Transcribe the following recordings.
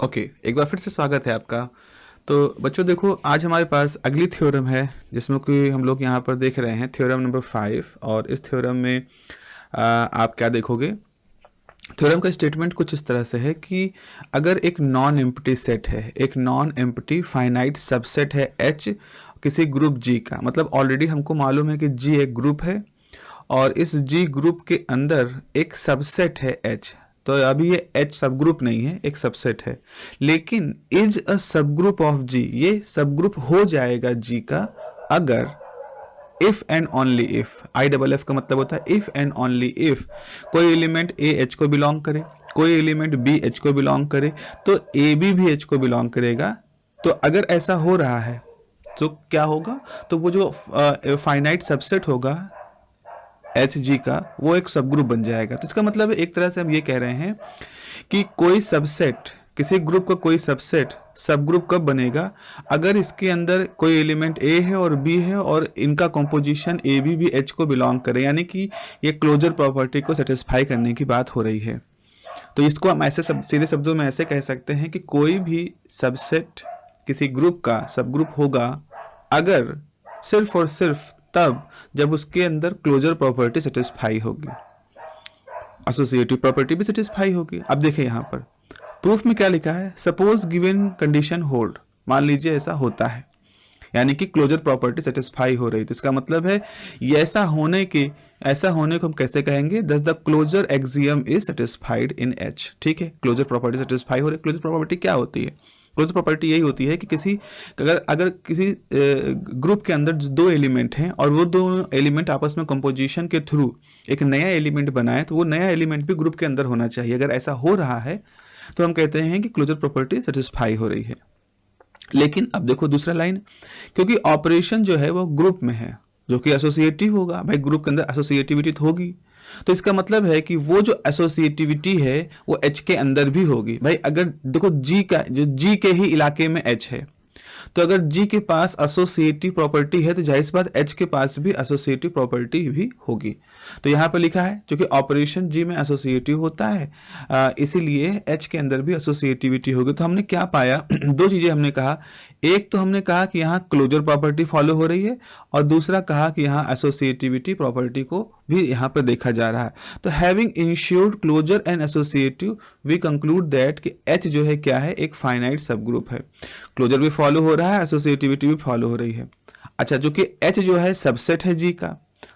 Okay, एक बार फिर से स्वागत है आपका। तो बच्चों देखो, आज हमारे पास अगली थ्योरम है जिसमें कि हम लोग यहाँ पर देख रहे हैं थ्योरम नंबर 5। और इस थ्योरम में आप क्या देखोगे? थ्योरम का स्टेटमेंट कुछ इस तरह से है कि अगर एक नॉन एम्प्टी सेट है, एक नॉन एम्प्टी फाइनाइट सबसेट है H किसी ग्रुप G का, मतलब ऑलरेडी हमको मालूम है कि G एक ग्रुप है और इस G ग्रुप के अंदर एक सबसेट है H। तो अभी ये H सब ग्रुप नहीं है, एक सबसेट है, लेकिन is a subgroup of G, ये सब ग्रुप हो जाएगा G का अगर if and only if, I double F का मतलब होता है इफ एंड ओनली इफ, कोई एलिमेंट ए एच को बिलोंग करे, कोई एलिमेंट बी एच को बिलोंग करे, तो ए बी भी एच को बिलोंग करेगा। तो अगर ऐसा हो रहा है तो क्या होगा? तो वो जो फाइनाइट सबसेट होगा एच जी का, वो एक सब ग्रुप बन जाएगा। तो इसका मतलब एक तरह से हम ये कह रहे हैं कि कोई सबसेट, किसी ग्रुप का कोई सबसेट सब ग्रुप कब बनेगा? अगर इसके अंदर कोई एलिमेंट ए है और बी है और इनका कंपोजिशन ए बी भी एच को बिलोंग करे, यानी कि ये क्लोजर प्रॉपर्टी को सेटिस्फाई करने की बात हो रही है। तो इसको हम ऐसे सीधे शब्दों में ऐसे कह सकते हैं कि कोई भी सबसेट किसी ग्रुप का सब ग्रुप होगा अगर सिर्फ और सिर्फ तब जब उसके अंदर क्लोजर प्रॉपर्टी सेटिस्फाई होगी, एसोसिएटिव प्रॉपर्टी भी सेटिस्फाई होगी। अब देखिए यहाँ पर प्रूफ में क्या लिखा है, सपोज गिवन कंडीशन होल्ड, मान लीजिए ऐसा होता है, यानी कि क्लोजर प्रॉपर्टी सेटिस्फाई हो रही। तो इसका मतलब है ये ऐसा होने को हम कैसे कहेंगे? Thus the closure axiom is satisfied in H. ठीक है, क्लोजर प्रॉपर्टी सेटिस्फाई हो रही। क्लोजर प्रॉपर्टी क्या होती है? क्लोजर प्रॉपर्टी यही होती है कि अगर किसी ग्रुप के अंदर दो एलिमेंट हैं और वो दो एलिमेंट आपस में कंपोजिशन के थ्रू एक नया एलिमेंट बनाए, तो वो नया एलिमेंट भी ग्रुप के अंदर होना चाहिए। अगर ऐसा हो रहा है तो हम कहते हैं कि क्लोजर प्रॉपर्टी सेटिस्फाई हो रही है। लेकिन अब देखो दूसरा लाइन, क्योंकि ऑपरेशन जो है वो ग्रुप में है जो कि एसोसिएटिव होगा, भाई ग्रुप के अंदर एसोसिएटिविटी तो होगी, तो इसका मतलब है कि वो जो एसोसिएटिविटी है वो एच के अंदर भी होगी। भाई अगर देखो जी का जो जी के ही इलाके में एच है, तो अगर जी के पास एसोसिएटिव प्रॉपर्टी है तो जाहिर सी बात एच के पास भी एसोसिएटिव प्रॉपर्टी भी होगी। तो यहाँ पर लिखा है क्योंकि ऑपरेशन जी में एसोसिएटिव होता है, इसीलिए एच के अंदर भी एसोसिएटिविटी होगी। तो हमने क्या पाया? दो चीजें हमने कहा, एक तो हमने कहा कि यहाँ क्लोजर प्रॉपर्टी फॉलो हो रही है और दूसरा कहा कि यहाँ एसोसिएटिविटी प्रॉपर्टी को भी यहाँ पर देखा जा रहा है। तो having ensured closure and associative we conclude that कि एच जो है क्या है? एक फाइनाइट सब ग्रुप है। क्लोजर भी फॉलो हो रहा है, एसोसिएटिविटी भी फॉलो हो रही है। अच्छा, जो कि एच जो है सबसेट है जी का,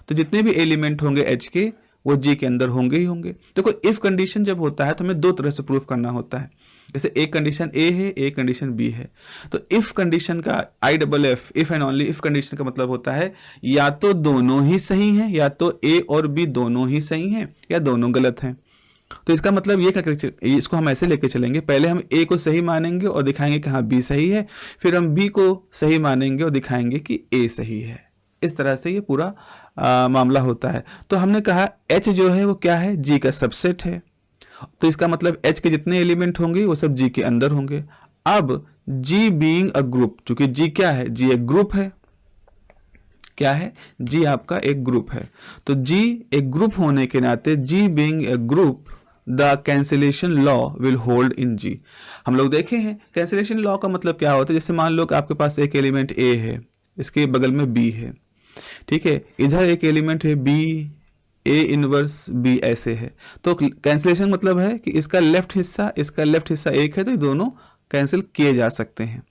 तो जितने भी एलिमेंट होंगे एच के वो जी के अंदर होंगे ही होंगे। देखो इफ कंडीशन जब होता है तो हमें दो तरह से प्रूफ करना होता है। जैसे एक कंडीशन ए है, एक कंडीशन बी है। तो इफ कंडीशन का I double F, if and only if condition का मतलब होता है या तो दोनों ही सही हैं, या तो ए और बी दोनों ही सही हैं, या दोनों गलत हैं। तो इसका मतलब ये क्या, इसको हम ऐसे लेके चलेंगे, पहले हम ए को सही मानेंगे और दिखाएंगे कि हाँ बी सही है, फिर हम बी को सही मानेंगे और दिखाएंगे कि ए सही है। इस तरह से ये पूरा मामला होता है। तो हमने कहा एच जो है वो क्या है? जी का सबसेट है। तो इसका मतलब एच के जितने एलिमेंट होंगे वो सब जी के अंदर होंगे। अब जी बीइंग अ ग्रुप, चूंकि जी क्या है? जी एक ग्रुप है। क्या है? जी आपका एक ग्रुप है। तो जी एक ग्रुप होने के नाते G being a group the cancellation law will hold in G. हम लोग देखे हैं कैंसिलेशन लॉ का मतलब क्या होता है। जैसे मान लो कि आपके पास एक एलिमेंट ए है, इसके बगल में बी है, ठीक है, इधर एक एलिमेंट है बी, ए इनवर्स बी ऐसे है। तो कैंसिलेशन मतलब है कि इसका लेफ्ट हिस्सा इसका लेफ्ट हिस्सा एक है, तो ये दोनों कैंसिल किए जा सकते हैं।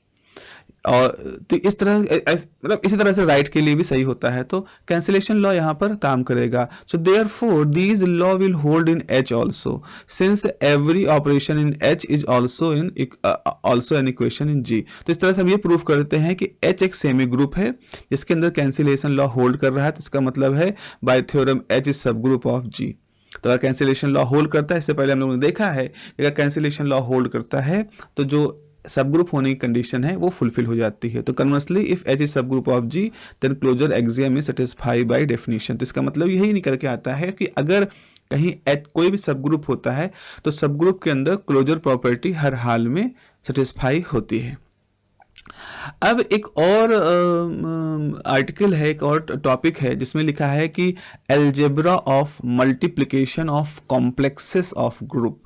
और तो इस तरह मतलब इसी तरह से राइट के लिए भी सही होता है। तो कैंसिलेशन लॉ यहाँ पर काम करेगा। So therefore these law will hold in H also, since every operation in H is also an equation in G. तो इस तरह से हम ये प्रूफ करते हैं कि एच एक सेमी ग्रुप है जिसके अंदर कैंसिलेशन लॉ होल्ड कर रहा है। तो इसका मतलब है bye theorem H is subgroup of जी। तो अगर कैंसिलेशन लॉ होल्ड करता है, इससे पहले हम लोगों ने देखा है कि अगर कैंसिलेशन लॉ होल्ड करता है तो जो सब ग्रुप होने की कंडीशन है वो फुलफिल हो जाती है। तो conversely if H is subgroup of G then closure axiom is satisfy by definition. तो इसका मतलब यही निकल के आता है कि अगर कहीं एच कोई भी सब ग्रुप होता है तो सब ग्रुप के अंदर क्लोजर प्रॉपर्टी हर हाल में सेटिस्फाई होती है। अब एक और आर्टिकल है, एक और टॉपिक है जिसमें लिखा है कि algebra of multiplication of complexes of group.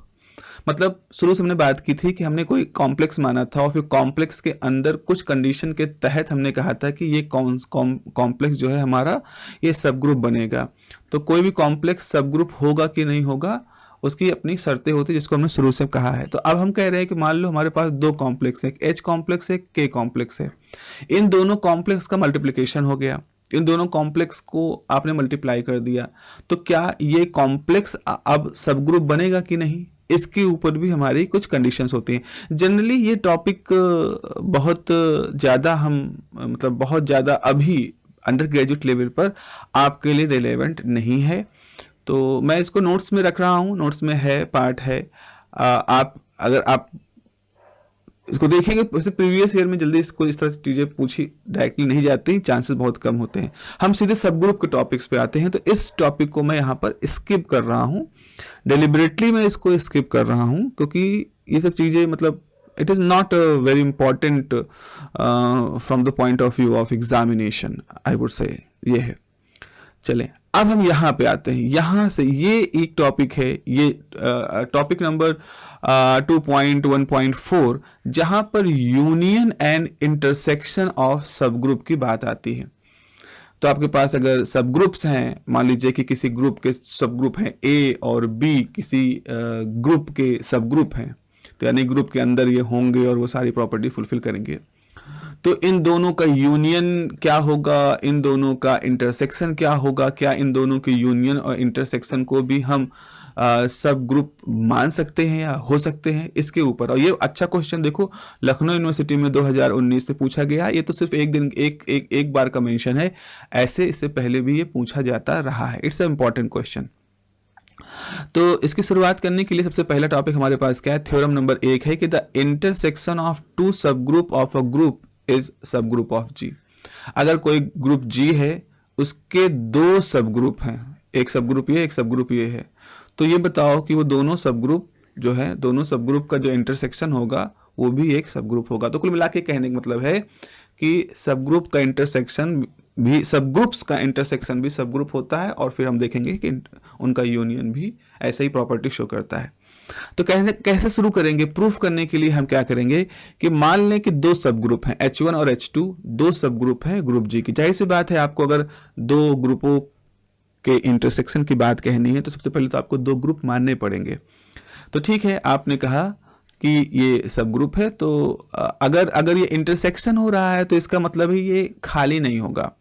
मतलब शुरू से हमने बात की थी कि हमने कोई कॉम्प्लेक्स माना था और फिर कॉम्प्लेक्स के अंदर कुछ कंडीशन के तहत हमने कहा था कि ये कॉम्प्लेक्स जो है हमारा ये सब ग्रुप बनेगा। तो कोई भी कॉम्प्लेक्स सब ग्रुप होगा कि नहीं होगा, उसकी अपनी शर्तें होती है, जिसको हमने शुरू से कहा है। तो अब हम कह रहे हैं कि मान लो हमारे पास दो कॉम्प्लेक्स है, एक एच कॉम्प्लेक्स है, एक के कॉम्प्लेक्स है। इन दोनों कॉम्प्लेक्स का मल्टीप्लिकेशन हो गया, इन दोनों कॉम्प्लेक्स को आपने मल्टीप्लाई कर दिया, तो क्या ये कॉम्प्लेक्स अब सब ग्रुप बनेगा कि नहीं, इसके ऊपर भी हमारी कुछ कंडीशंस होती हैं। जनरली ये टॉपिक बहुत ज़्यादा मतलब बहुत ज़्यादा अभी अंडर ग्रेजुएट लेवल पर आपके लिए रिलेवेंट नहीं है, तो मैं इसको नोट्स में रख रहा हूँ, नोट्स में है, पार्ट है। आप अगर आप इसको देखेंगे वैसे प्रीवियस ईयर में जल्दी इसको इस तरह से चीज़ें पूछी डायरेक्टली नहीं जाती, चांसेस बहुत कम होते हैं। हम सीधे सब ग्रुप के टॉपिक्स पे आते हैं, तो इस टॉपिक को मैं यहाँ पर स्किप कर रहा हूँ, डेलिबरेटली मैं इसको स्किप कर रहा हूँ, क्योंकि ये सब चीज़ें मतलब it is not very important from the point of view of examination, I would say ये है। चलें अब हम यहाँ पे आते हैं, यहाँ से ये एक टॉपिक है, ये टॉपिक नंबर 2.1.4, जहाँ पर यूनियन एंड इंटरसेक्शन ऑफ सब ग्रुप की बात आती है। तो आपके पास अगर सब ग्रुप्स हैं, मान लीजिए कि किसी ग्रुप के सब ग्रुप हैं ए और बी, किसी ग्रुप के सब ग्रुप हैं, तो यानी ग्रुप के अंदर ये होंगे और वो सारी प्रॉपर्टी फुलफिल करेंगे, तो इन दोनों का यूनियन क्या होगा, इन दोनों का इंटरसेक्शन क्या होगा, क्या इन दोनों के यूनियन और इंटरसेक्शन को भी हम सब ग्रुप मान सकते हैं या हो सकते हैं, इसके ऊपर। और ये अच्छा क्वेश्चन देखो लखनऊ यूनिवर्सिटी में 2019 से पूछा गया, ये तो सिर्फ एक दिन एक बार का मेंशन है, ऐसे इससे पहले भी ये पूछा जाता रहा है। It's a important question. तो इसकी शुरुआत करने के लिए सबसे पहला टॉपिक हमारे पास क्या है, थ्योरम नंबर 1 है कि the intersection of two subgroup of a group is subgroup of जी। अगर कोई ग्रुप जी है, उसके दो सब ग्रुप हैं, एक सब ग्रुप ये, एक सब ग्रुप ये है, तो ये बताओ कि वो दोनों सब ग्रुप जो है, दोनों सब ग्रुप का जो इंटरसेक्शन होगा वो भी एक सब ग्रुप होगा। तो कुल मिला के कहने का मतलब है कि सब ग्रुप का इंटरसेक्शन भी, सब ग्रुप्स का इंटरसेक्शन भी सब ग्रुप होता है, और फिर हम देखेंगे कि उनका यूनियन भी ऐसा ही प्रॉपर्टी शो करता है। तो कैसे शुरू करेंगे, प्रूफ करने के लिए हम क्या करेंगे कि मान लें कि दो सब ग्रुप हैं H1 और H2, दो सब ग्रुप हैं ग्रुप जी की। जाहिर सी बात है आपको अगर दो ग्रुपों के इंटरसेक्शन की बात कहनी है तो सबसे पहले तो आपको दो ग्रुप मानने पड़ेंगे। तो ठीक है, आपने कहा कि ये सब ग्रुप है, तो अगर ये इंटरसेक्शन हो रहा है तो इसका मतलब है ये खाली नहीं होगा,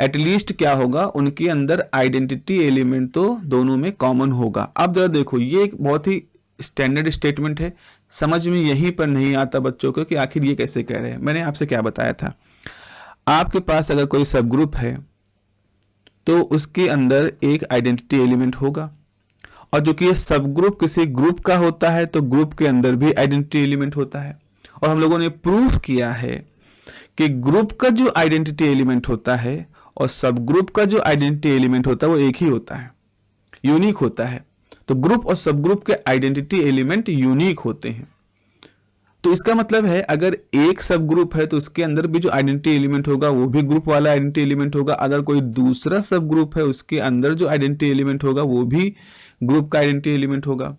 एटलीस्ट क्या होगा, उनके अंदर आइडेंटिटी एलिमेंट तो दोनों में कॉमन होगा। अब जरा देखो, ये एक बहुत ही स्टैंडर्ड स्टेटमेंट है, समझ में यहीं पर नहीं आता बच्चों को कि आखिर ये कैसे कह रहे हैं। मैंने आपसे क्या बताया था, आपके पास अगर कोई सब ग्रुप है तो उसके अंदर एक आइडेंटिटी एलिमेंट होगा, और जो कि ये सब ग्रुप किसी ग्रुप का होता है तो ग्रुप के अंदर भी आइडेंटिटी एलिमेंट होता है। और हम लोगों ने प्रूफ किया है कि ग्रुप का जो आइडेंटिटी एलिमेंट होता है और सब ग्रुप का जो आइडेंटिटी एलिमेंट होता है वो एक ही होता है, यूनिक होता है। तो ग्रुप और सब ग्रुप के आइडेंटिटी एलिमेंट यूनिक होते हैं। तो इसका मतलब है अगर एक सब ग्रुप है तो उसके अंदर भी जो आइडेंटिटी एलिमेंट होगा वो भी ग्रुप वाला आइडेंटिटी एलिमेंट होगा। अगर कोई दूसरा सब ग्रुप है उसके अंदर जो आइडेंटिटी एलिमेंट होगा वो भी ग्रुप का आइडेंटिटी एलिमेंट होगा।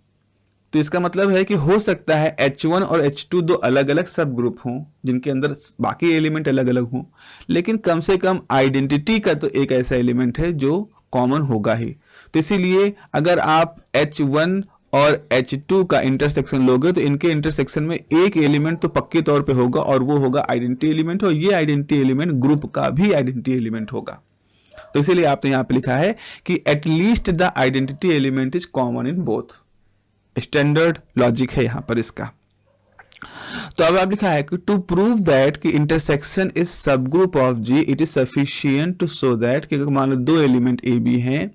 तो इसका मतलब है कि हो सकता है H1 और H2 दो अलग अलग सब ग्रुप हों जिनके अंदर बाकी एलिमेंट अलग अलग हों, लेकिन कम से कम आइडेंटिटी का तो एक ऐसा एलिमेंट है जो कॉमन होगा ही। तो इसीलिए अगर आप H1 और H2 का इंटरसेक्शन लोगे तो इनके इंटरसेक्शन में एक एलिमेंट तो पक्के तौर पे होगा और वो होगा आइडेंटिटी एलिमेंट, और ये आइडेंटिटी एलिमेंट ग्रुप का भी आइडेंटिटी एलिमेंट होगा। तो इसीलिए आपने यहाँ पे लिखा है कि at least the identity element is common in both. Standard logic है यहाँ पर इसका। तो अब आप लिखा है कि टू प्रूव दैट कि intersection is subgroup of G it is sufficient to show that कि अगर मान लो दो एलिमेंट ए बी हैं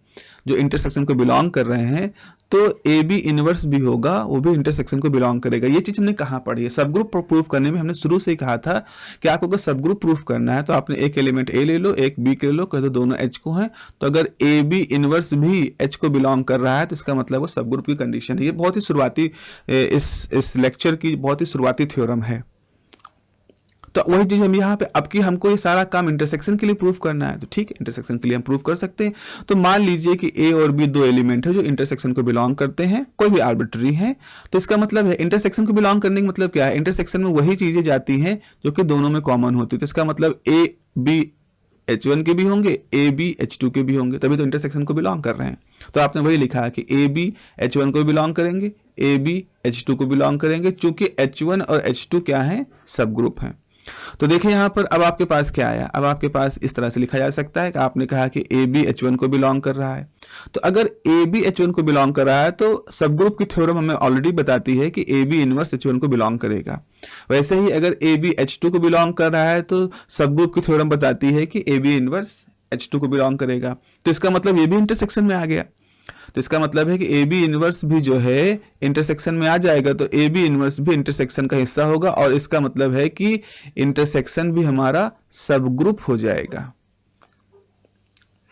जो इंटरसेक्शन को बिलोंग कर रहे हैं तो ए बी इनवर्स भी होगा, वो भी इंटरसेक्शन को बिलोंग करेगा। ये चीज हमने कहाँ पढ़ी है, सब ग्रुप प्रूफ करने में हमने शुरू से ही कहा था कि आपको अगर सब ग्रुप प्रूफ करना है तो आपने एक एलिमेंट ए ले लो, एक बी ले लो, कह दो दोनों एच को हैं, तो अगर ए बी इनवर्स भी एच को बिलोंग कर रहा है तो इसका मतलब वो सब ग्रुप की कंडीशन है। ये बहुत ही शुरुआती इस लेक्चर की बहुत ही शुरुआती थ्योरम है। तो वही चीज हम यहाँ पे, अब कि हमको ये सारा काम इंटरसेक्शन के लिए प्रूव करना है, तो ठीक है, इंटरसेक्शन के लिए हम प्रूव कर सकते हैं। तो मान लीजिए कि ए और बी दो एलिमेंट है जो इंटरसेक्शन को बिलोंग करते हैं, कोई भी आर्बिट्री है, तो इसका मतलब है इंटरसेक्शन को बिलोंग करने का मतलब क्या है, इंटरसेक्शन में वही चीजें जाती हैं जो कि दोनों में कॉमन होती है। तो इसका मतलब ए बी H1 के भी होंगे, ए बी H2 के भी होंगे, तभी तो इंटरसेक्शन को बिलोंग कर रहे हैं। तो आपने वही लिखा है कि ए बी H1 को बिलोंग करेंगे, ए बी H2 को बिलोंग करेंगे, चूंकि H1 और H2 क्या है, सब ग्रुप हैं। तो देखिए यहाँ पर अब आपके पास क्या आया, अब आपके पास इस तरह से लिखा जा सकता है कि आपने कहा कि ए बी H1 को बिलोंग कर रहा है। तो अगर ए बी H1 को बिलोंग कर रहा है तो सब ग्रुप की थ्योरम हमें ऑलरेडी बताती है कि ए बी इनवर्स H1 को बिलोंग करेगा। वैसे ही अगर ए बी H2 को बिलोंग कर रहा है तो सब ग्रुप की थ्योरम बताती है कि ए बी इनवर्स H2 को बिलोंग करेगा। तो इसका मतलब ये भी इंटरसेक्शन में आ गया। तो इसका मतलब है कि ए बी इनवर्स भी जो है इंटरसेक्शन में आ जाएगा, तो ए बी इनवर्स भी इंटरसेक्शन का हिस्सा होगा, और इसका मतलब है कि इंटरसेक्शन भी हमारा सब ग्रुप हो जाएगा।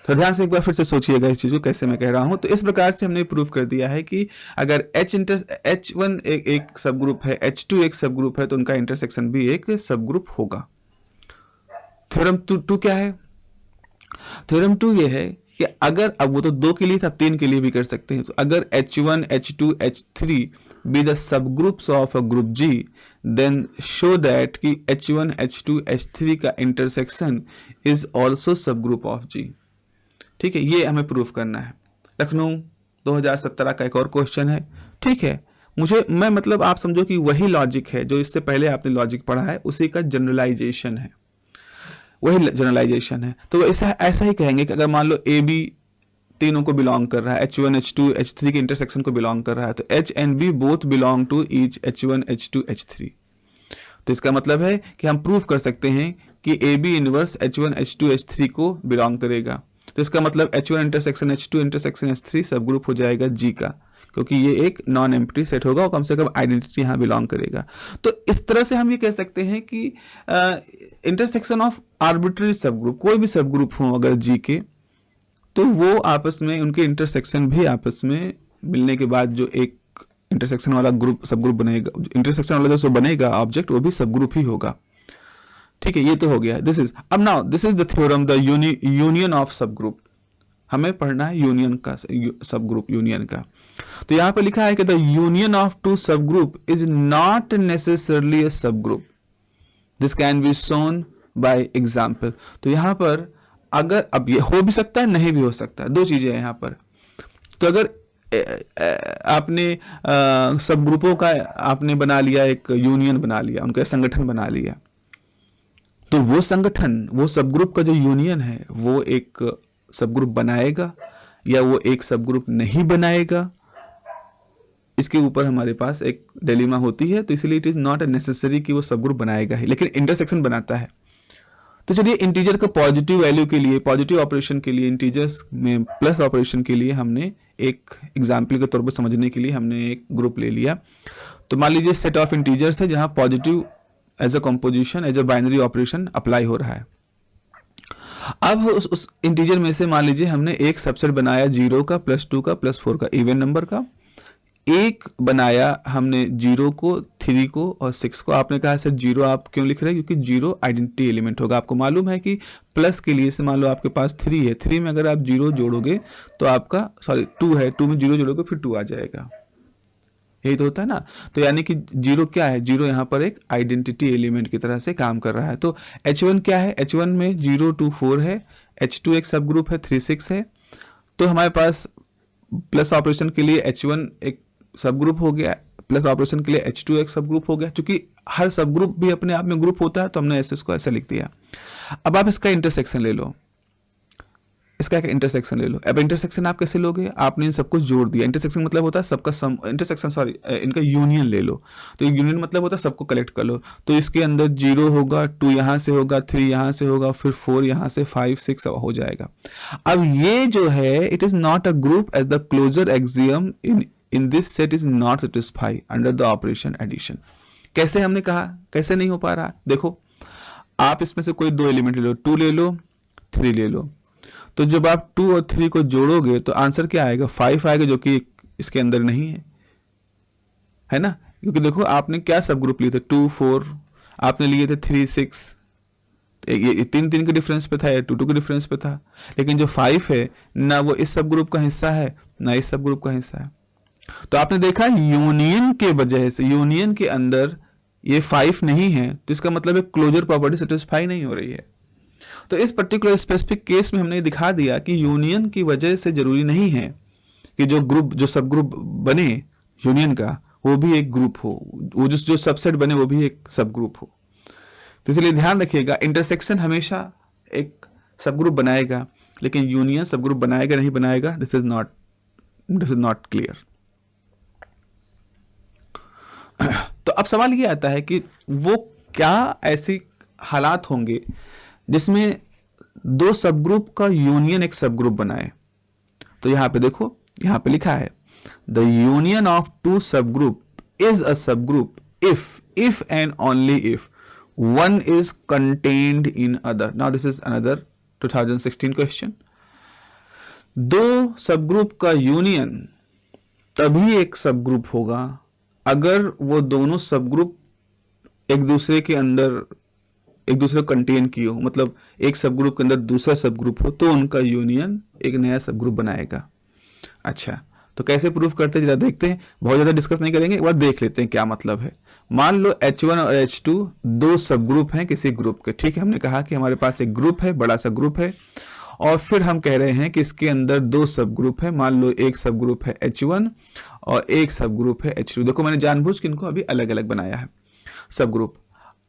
तो ध्यान से एक बार फिर से सोचिएगा इस चीज को कैसे मैं कह रहा हूं। तो इस प्रकार से हमने प्रूव कर दिया है कि अगर H1 एक सब ग्रुप है, H2 एक सब ग्रुप है, तो उनका इंटरसेक्शन भी एक सब ग्रुप होगा। थ्योरम टू क्या है? थ्योरम 2 ये है कि अगर, अब वो तो 2 के लिए था, 3 के लिए भी कर सकते हैं। तो अगर H1 H2 H3 be the subgroups of a group G, then show that कि H1 H2 H3 का intersection is also subgroup of G। ठीक है, ये हमें प्रूफ करना है। लखनऊ 2017 का एक और क्वेश्चन है। ठीक है, मैं मतलब आप समझो कि वही लॉजिक है जो इससे पहले आपने लॉजिक पढ़ा है, उसी का जनरलाइजेशन है, वही जनरलाइजेशन है। तो ऐसा ही कहेंगे कि अगर मान लो ए बी तीनों को बिलोंग कर रहा है, H1 H2 H3 के इंटरसेक्शन को बिलोंग कर रहा है, तो H and B both belong to each H1 H2 H3। तो इसका मतलब है कि हम प्रूव कर सकते हैं कि A B inverse H1 H2 H3 को बिलोंग करेगा। तो इसका मतलब H1 intersection H2 intersection H3 सब ग्रुप हो जाएगा G का, क्योंकि ये एक नॉन एम्प्टी सेट होगा और कम से कम आइडेंटिटी यहाँ बिलोंग करेगा। तो इस तरह से हम ये कह सकते हैं कि इंटरसेक्शन ऑफ आर्बिट्ररी सब ग्रुप, कोई भी सब ग्रुप हो अगर G के, तो वो आपस में, उनके इंटरसेक्शन भी आपस में मिलने के बाद जो एक इंटरसेक्शन वाला ग्रुप सब ग्रुप बनेगा, इंटरसेक्शन वाला जो बनेगा ऑब्जेक्ट, वो भी सब ग्रुप ही होगा। ठीक है, ये तो हो गया। This is the theorem the union of सब ग्रुप। हमें पढ़ना है यूनियन का, सब ग्रुप यूनियन का। तो यहां पर लिखा है कि the union of two subgroup is not necessarily a subgroup, this can be shown by example. तो यहां पर अगर, अब ये हो भी सकता है, नहीं भी हो सकता है, दो चीजें हैं यहां पर। तो अगर आपने सब ग्रुपों का आपने बना लिया, एक यूनियन बना लिया, उनका संगठन बना लिया, तो वो संगठन, वो सब ग्रुप का जो यूनियन है, वो एक सब ग्रुप बनाएगा या वो एक सब ग्रुप नहीं बनाएगा, इसके ऊपर हमारे पास एक डिलेमा होती है। तो इसलिए इट इज नॉट नेसेसरी कि वो सब ग्रुप बनाएगा ही, लेकिन इंटरसेक्शन बनाता है। तो चलिए, इंटीजर का पॉजिटिव वैल्यू के लिए, पॉजिटिव ऑपरेशन के लिए, इंटीजर्स में प्लस ऑपरेशन के लिए हमने एक एग्जाम्पल के तौर पर समझने के लिए हमने एक ग्रुप ले लिया। तो मान लीजिए सेट ऑफ इंटीजर्स है जहां positive as a composition, as a binary operation apply हो रहा है। अब उस इंटीजर में से मान लीजिए हमने एक सबसेट बनाया 0 का, +2 का, +4 का, इवन नंबर का। एक बनाया हमने 0 को, 3 को और 6 को। आपने कहा सर 0 आप क्यों लिख रहे हैं? क्योंकि 0 आइडेंटिटी एलिमेंट होगा। आपको मालूम है कि प्लस के लिए से मान लो आपके पास 3 है, 3 में अगर आप 0 जोड़ोगे तो आपका, सॉरी 2 है, 2 में 0 जोड़ोगे फिर 2 आ जाएगा, यही तो होता है ना। तो यानी कि 0 क्या है? 0 यहाँ पर एक आइडेंटिटी एलिमेंट की तरह से काम कर रहा है। तो H1 क्या है? H1 में 0 2 4 है, H2 एक सब ग्रुप है, 3 6 है। तो हमारे पास प्लस ऑपरेशन के लिए H1 एक सब ग्रुप हो गया, प्लस ऑपरेशन के लिए H2 एक सब ग्रुप हो गया। क्योंकि हर सब ग्रुप भी अपने आप में ग्रुप होता है, तो हमने ऐसे इसको ऐसा लिख दिया। अब आप इसका इंटरसेक्शन ले लो, इसका एक इंटरसेक्शन ले लो। अब इंटरसेक्शन आप कैसे लोगे? आपने इन सबको जोड़ दिया। इंटरसेक्शन मतलब होता है सबका सम, इंटरसेक्शन सॉरी इनका यूनियन ले लो। तो यूनियन मतलब होता है सबको कलेक्ट कर लो। तो इसके अंदर 0 होगा, 2 यहाँ से होगा, 3 यहाँ से होगा, फिर 4 यहाँ से, 5 6 हो जाएगा। अब ये जो है, it is not a group as the closure axiom in this set is not satisfy under the operation addition. कैसे हमने कहा, कैसे नहीं हो पा रहा? देखो, आप इसमें से कोई 2 एलिमेंट ले लो, 2 ले लो, 3 ले लो। तो जब आप 2 और 3 को जोड़ोगे तो आंसर क्या आएगा? 5 आएगा, जो कि इसके अंदर नहीं है, है ना। क्योंकि देखो आपने क्या सब ग्रुप लिए थे? 2 4। आपने लिए थे 3 6, ये 3 3 के डिफरेंस पे था या 2 2 के डिफरेंस पे था। लेकिन जो 5 है ना वो इस सब ग्रुप का हिस्सा है ना इस सब ग्रुप का हिस्सा है। तो आपने देखा यूनियन के वजह से, यूनियन के अंदर ये 5 नहीं है, तो इसका मतलब है क्लोजर प्रॉपर्टी सेटिस्फाई नहीं हो रही है। तो इस पर्टिकुलर स्पेसिफिक केस में हमने दिखा दिया कि यूनियन की वजह से जरूरी नहीं है कि जो सब ग्रुप बने यूनियन का वो भी एक ग्रुप हो, वो जो सबसेट बने वो भी एक सब ग्रुप हो। तो इसलिए ध्यान रखिएगा, इंटरसेक्शन हमेशा एक सब ग्रुप बनाएगा, लेकिन यूनियन सब ग्रुप बनाएगा नहीं बनाएगा, दिस इज नॉट क्लियर। तो अब सवाल ये आता है कि वो क्या ऐसी हालात होंगे जिसमें दो सब ग्रुप का यूनियन एक सब ग्रुप बनाए। तो यहां पे देखो, यहां पे लिखा है the union of two subgroup is a सब group if and only if one is contained in other. Now this is another 2016 question. दो सब ग्रुप का यूनियन तभी एक सब ग्रुप होगा अगर वो दोनों सब ग्रुप एक दूसरे के अंदर एक दूसरे को कंटेन किए हो, मतलब एक सब ग्रुप के अंदर दूसरा सब ग्रुप हो, तो उनका यूनियन एक नया सब ग्रुप बनाएगा। अच्छा, तो कैसे प्रूफ करते हैं जरा देखते हैं, बहुत ज्यादा डिस्कस नहीं करेंगे, एक बार देख लेते हैं क्या मतलब है। मान लो H1 और H2 दो सब ग्रुप हैं किसी ग्रुप के, ठीक है। हमने कहा कि हमारे पास एक ग्रुप है, बड़ा सा ग्रुप है, और फिर हम कह रहे हैं कि इसके अंदर दो सब ग्रुप है। मान लो एक सब ग्रुप है H1 और एक सब ग्रुप है H2। देखो मैंने जानबूझ के इनको अभी अलग अलग बनाया है सब ग्रुप।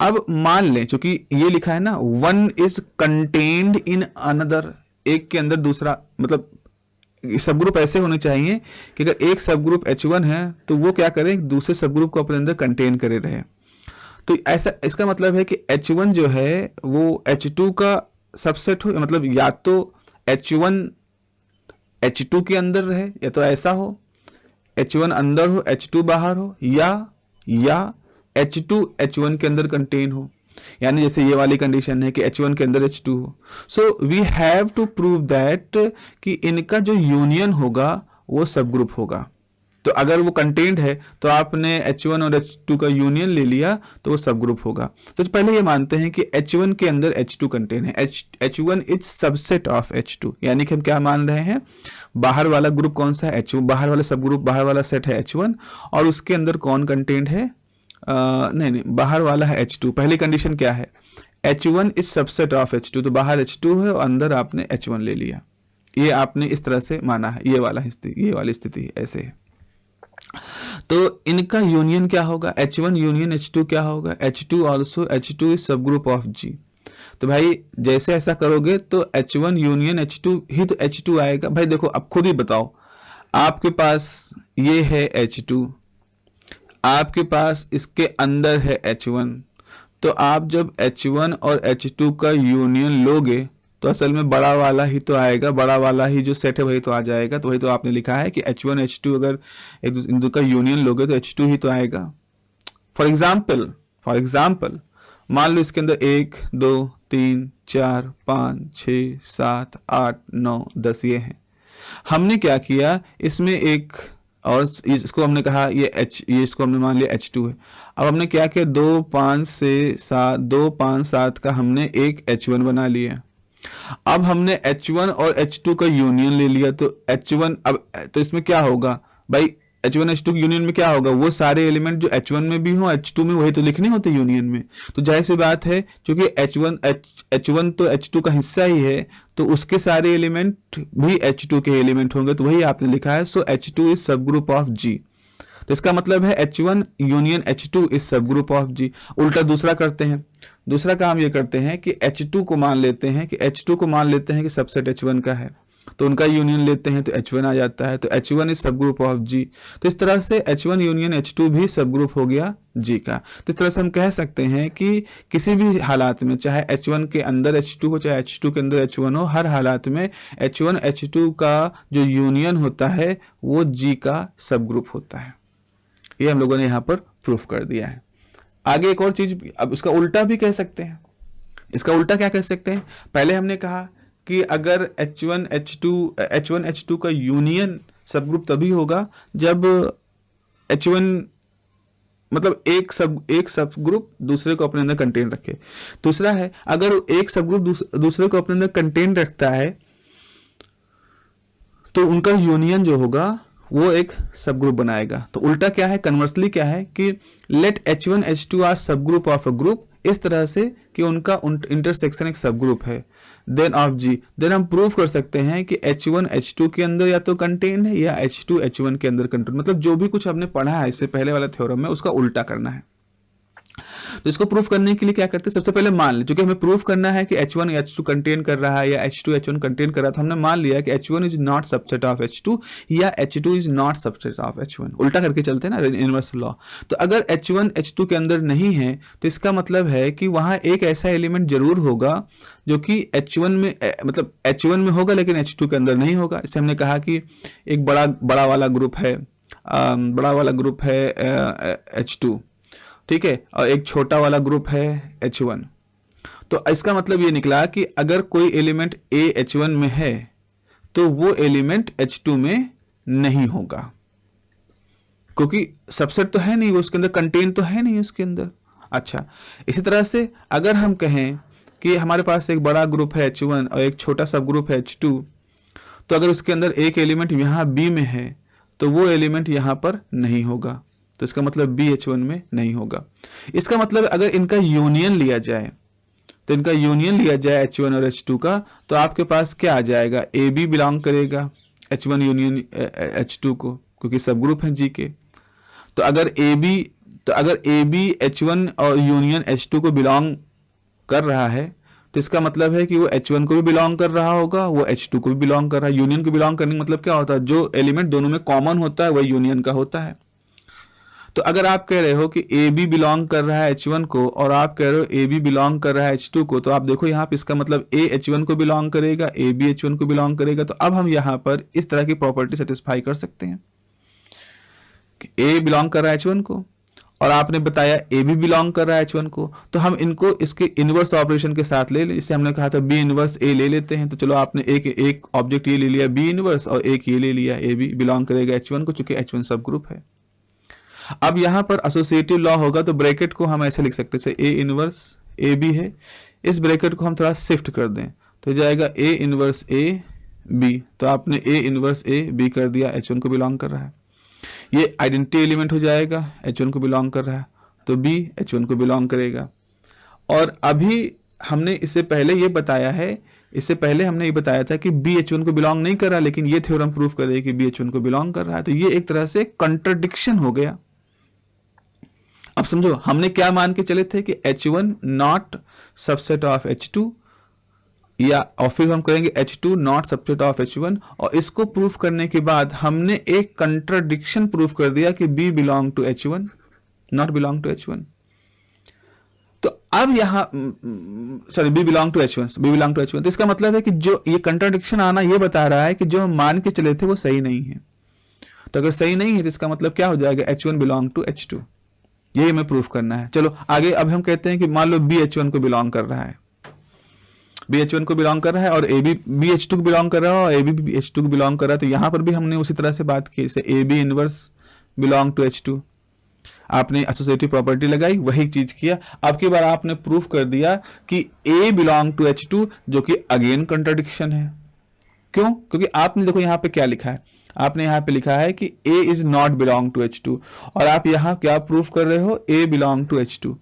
अब मान लें, चूंकि ये लिखा है ना one is contained in another, एक के अंदर दूसरा, मतलब सब ग्रुप ऐसे होने चाहिए कि अगर एक सब ग्रुप H1 है तो वो क्या करे, दूसरे सब ग्रुप को अपने अंदर कंटेन करे रहे। तो ऐसा, इसका मतलब है कि H1 जो है वो H2 का सबसेट हो, मतलब या तो H1 H2 के अंदर रहे, या तो ऐसा हो H1 अंदर हो H2 बाहर हो, या H2 H1 के अंदर कंटेन हो, यानी जैसे ये वाली कंडीशन है कि H1 के अंदर H2 हो। So we have to prove that कि इनका जो यूनियन होगा वो सब ग्रुप होगा। तो अगर वो कंटेन्ड है तो आपने H1 और H2 का यूनियन ले लिया तो वो सब ग्रुप होगा। तो पहले ये मानते हैं कि H1 के अंदर H2 कंटेन है, H1 is subset of H2, यानी कि हम क्या मान रहे हैं, बाहर वाला ग्रुप कौन सा है H1, बाहर वाला सब ग्रुप, बाहर वाला सेट है H1, और उसके अंदर कौन कंटेन्ड है, नहीं, बाहर वाला है H2। पहली कंडीशन क्या है, H1 is subset of H2, तो बाहर H2 है और अंदर आपने H1 ले लिया। ये आपने इस तरह से माना है, ये वाली स्थिति ऐसे है। तो इनका यूनियन क्या होगा, H1 यूनियन H2 क्या होगा, H2 also H2 is subgroup of G। तो भाई जैसे ऐसा करोगे तो H1 यूनियन H2 ही तो H2 आएगा। भाई देखो अब खुद ही बताओ, आपके पास ये है H2, आपके पास इसके अंदर है H1, तो आप जब H1 और H2 का यूनियन लोगे तो असल में बड़ा वाला ही तो आएगा, बड़ा वाला ही जो सेट है वही तो आ जाएगा। तो वही तो आपने लिखा है कि H1 H2 अगर एक दूसरे का यूनियन लोगे तो H2 ही तो आएगा। फॉर एग्जाम्पल मान लो इसके अंदर 1 2 3 4 5 6 7 8 9 10 ये हैं। हमने क्या किया, इसमें एक और इसको हमने कहा ये इसको हमने मान लिया H2 है। अब हमने क्या किया, 2 5 7 का हमने एक H1 बना लिया। अब हमने H1 और H2 का यूनियन ले लिया, तो H1 अब तो इसमें क्या होगा भाई, H1 H2 के यूनियन में क्या होगा, वो सारे एलिमेंट जो H1 में भी हो H2 में वही तो लिखने होते यूनियन में। तो जाहिर सी बात है क्योंकि H1 तो H2 का हिस्सा ही है, तो उसके सारे एलिमेंट भी H2 के एलिमेंट होंगे, तो वही आपने लिखा है। सो H2 is subgroup of G। तो इसका मतलब है H1 union H2 is subgroup of G। उल्टा दूसरा करते हैं, दूसरा काम ये करते हैं कि H2 को मान लेते हैं कि सबसेट H1 का है, तो उनका यूनियन लेते हैं तो H1 आ जाता है, तो H1 is subgroup of G। तो इस तरह से H1 यूनियन H2 भी सब ग्रुप हो गया G का। तो इस तरह से हम कह सकते हैं कि किसी भी हालात में, चाहे H1 के अंदर H2 हो चाहे H2 के अंदर H1 हो, हर हालात में H1 H2 का जो यूनियन होता है वो G का सब ग्रुप होता है। ये हम लोगों ने यहाँ पर प्रूफ कर दिया है। आगे एक और चीज, अब उसका उल्टा भी कह सकते हैं। इसका उल्टा क्या कह सकते हैं, पहले हमने कहा कि अगर H1 H2 का यूनियन सब ग्रुप तभी होगा जब H1 मतलब एक सब ग्रुप दूसरे को अपने अंदर कंटेन रखे। दूसरा है, अगर एक सब ग्रुप दूसरे को अपने अंदर कंटेन रखता है तो उनका यूनियन जो होगा वो एक सब ग्रुप बनाएगा। तो उल्टा क्या है, कन्वर्सली क्या है कि लेट H1 H2 आर सब ग्रुप ऑफ अ ग्रुप, इस तरह से कि उनका इंटरसेक्शन एक सब ग्रुप है। देन ऑफ G, देन हम प्रूव कर सकते हैं कि H1 H2 के अंदर या तो कंटेन है या H2 H1 के अंदर कंटेन, मतलब जो भी कुछ हमने पढ़ा है इससे पहले वाला थ्योरम में उसका उल्टा करना है। तो इसको प्रूफ करने के लिए क्या करते हैं, सबसे पहले मान लें, क्योंकि हमें प्रूफ करना है कि H1 H2 कंटेन कर रहा है या H2 H1 कंटेन कर रहा है, तो हमने मान लिया कि H1 is not subset of H2 या H2 is not subset of H1। उल्टा करके चलते हैं ना, यूनिवर्सल लॉ। तो अगर H1 H2 के अंदर नहीं है तो इसका मतलब है कि वहां एक ऐसा एलिमेंट जरूर होगा जो कि H1 में मतलब H1 में होगा लेकिन H2 के अंदर नहीं होगा। इससे हमने कहा कि एक बड़ा वाला ग्रुप है, H2, ठीक है, और एक छोटा वाला ग्रुप है H1। तो इसका मतलब ये निकला कि अगर कोई एलिमेंट A H1 में है तो वो एलिमेंट H2 में नहीं होगा, क्योंकि सबसेट तो है नहीं, वो उसके अंदर कंटेन तो है नहीं उसके अंदर। अच्छा, इसी तरह से अगर हम कहें कि हमारे पास एक बड़ा ग्रुप है H1 और एक छोटा सब ग्रुप है H2, तो अगर उसके अंदर एक एलिमेंट यहाँ B में है तो वो एलिमेंट यहाँ पर नहीं होगा, तो इसका मतलब B H1 में नहीं होगा। इसका मतलब अगर इनका यूनियन लिया जाए, तो इनका यूनियन लिया जाए H1 और H2 का, तो आपके पास क्या आ जाएगा, AB बिलोंग करेगा H1 यूनियन H2 को, क्योंकि सब ग्रुप है G के। तो अगर AB H1 और यूनियन H2 को बिलोंग कर रहा है तो इसका मतलब है कि वो H1 को भी बिलोंग कर रहा होगा, वो H2 को भी बिलोंग कर रहा है। यूनियन को बिलोंग करने का मतलब क्या होता है, जो एलिमेंट दोनों में कॉमन होता है वही यूनियन का होता है। तो अगर आप कह रहे हो कि AB बिलोंग कर रहा है H1 को और आप कह रहे हो AB बिलोंग कर रहा है H2 को, तो आप देखो यहाँ पे इसका मतलब A H1 को बिलोंग करेगा, AB H1 को बिलोंग करेगा। तो अब हम यहाँ पर इस तरह की प्रॉपर्टी सेटिस्फाई कर सकते हैं कि A बिलोंग कर रहा है H1 को और आपने बताया AB बिलोंग कर रहा है H1 को, तो हम इनको इसके इनवर्स ऑपरेशन के साथ ले लें। इससे हमने कहा था B इनवर्स A ले लेते हैं। तो चलो आपने एक ऑब्जेक्ट ये ले लिया B इनवर्स और एक ये ले लिया AB बिलोंग करेगा H1 को, चूंकि H1 सब ग्रुप है। अब यहां पर एसोसिएटिव लॉ होगा तो ब्रैकेट को हम ऐसे लिख सकते हैं, A इनवर्स AB है, इस ब्रैकेट को हम थोड़ा शिफ्ट कर दें तो जाएगा A इनवर्स A B। तो आपने A इनवर्स A B कर दिया, H1 को बिलोंग कर रहा है। ये आइडेंटिटी एलिमेंट हो जाएगा, H1 को बिलोंग कर रहा है तो B H1 को बिलोंग करेगा। और अभी हमने इससे पहले ये बताया था कि B H1 को बिलोंग नहीं कर रहा, लेकिन ये थ्योरम प्रूफ करे कि B H1 को बिलोंग कर रहा है। तो ये एक तरह से कंट्राडिक्शन हो गया। अब समझो हमने क्या मान के चले थे कि H1 not subset of H2, या और फिर हम करेंगे H2 not subset of H1, और इसको प्रूफ करने के बाद हमने एक कंट्राडिक्शन प्रूफ कर दिया कि B belong to H1 not belong to H1। तो अब यहां B बिलोंग टू H1, तो इसका मतलब है कि जो ये कंट्राडिक्शन आना ये बता रहा है कि जो हम मान के चले थे वो सही नहीं है। तो अगर सही नहीं है तो इसका मतलब क्या हो जाएगा, H1 बिलोंग टू H2, यही हमें प्रूफ करना है। चलो आगे, अब हम कहते हैं कि मान लो B H1 को बिलोंग कर रहा है, B H1 को बिलोंग कर रहा है और AB B H2 को बिलोंग कर रहा है और AB भी H2 को बिलोंग कर रहा है। तो यहां पर भी हमने उसी तरह से बात की, जैसे AB inverse belong to H2, आपने एसोसिएटिव प्रॉपर्टी लगाई, वही चीज किया। अब की बार आपने प्रूफ कर दिया कि A बिलोंग टू H2, जो कि अगेन कंट्राडिक्शन है। क्यों? क्योंकि आपने देखो यहाँ पे क्या लिखा है, आपने यहाँ पे लिखा है कि A is not belong to H2 और आप यहाँ क्या प्रूफ कर रहे हो, A बिलोंग टू H2।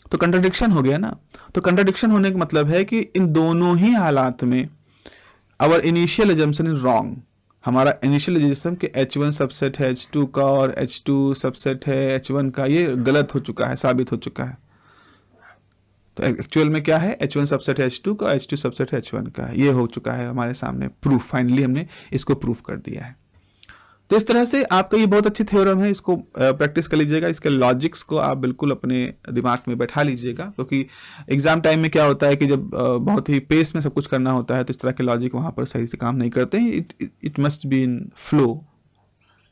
तो कंट्राडिक्शन हो गया ना। तो कंट्राडिक्शन होने का मतलब है कि इन दोनों ही हालात में our initial assumption is wrong. हमारा इनिशियल अजम्पशन कि H1 सबसेट है H2 का और H2 सबसेट है H1 का, ये गलत हो चुका है, साबित हो चुका है। तो एक्चुअल में क्या है, H1 सबसेट है H2 का, H2 सबसेट है H1 का, ये हो चुका है हमारे सामने प्रूफ। फाइनली हमने इसको प्रूफ कर दिया है। तो इस तरह से आपका ये बहुत अच्छी थ्योरम है, इसको प्रैक्टिस कर लीजिएगा, इसके लॉजिक्स को आप बिल्कुल अपने दिमाग में बैठा लीजिएगा, क्योंकि एग्जाम टाइम में क्या होता है कि जब बहुत ही पेस में सब कुछ करना होता है तो इस तरह के लॉजिक वहाँ पर सही से काम नहीं करते हैं। It must be in flow.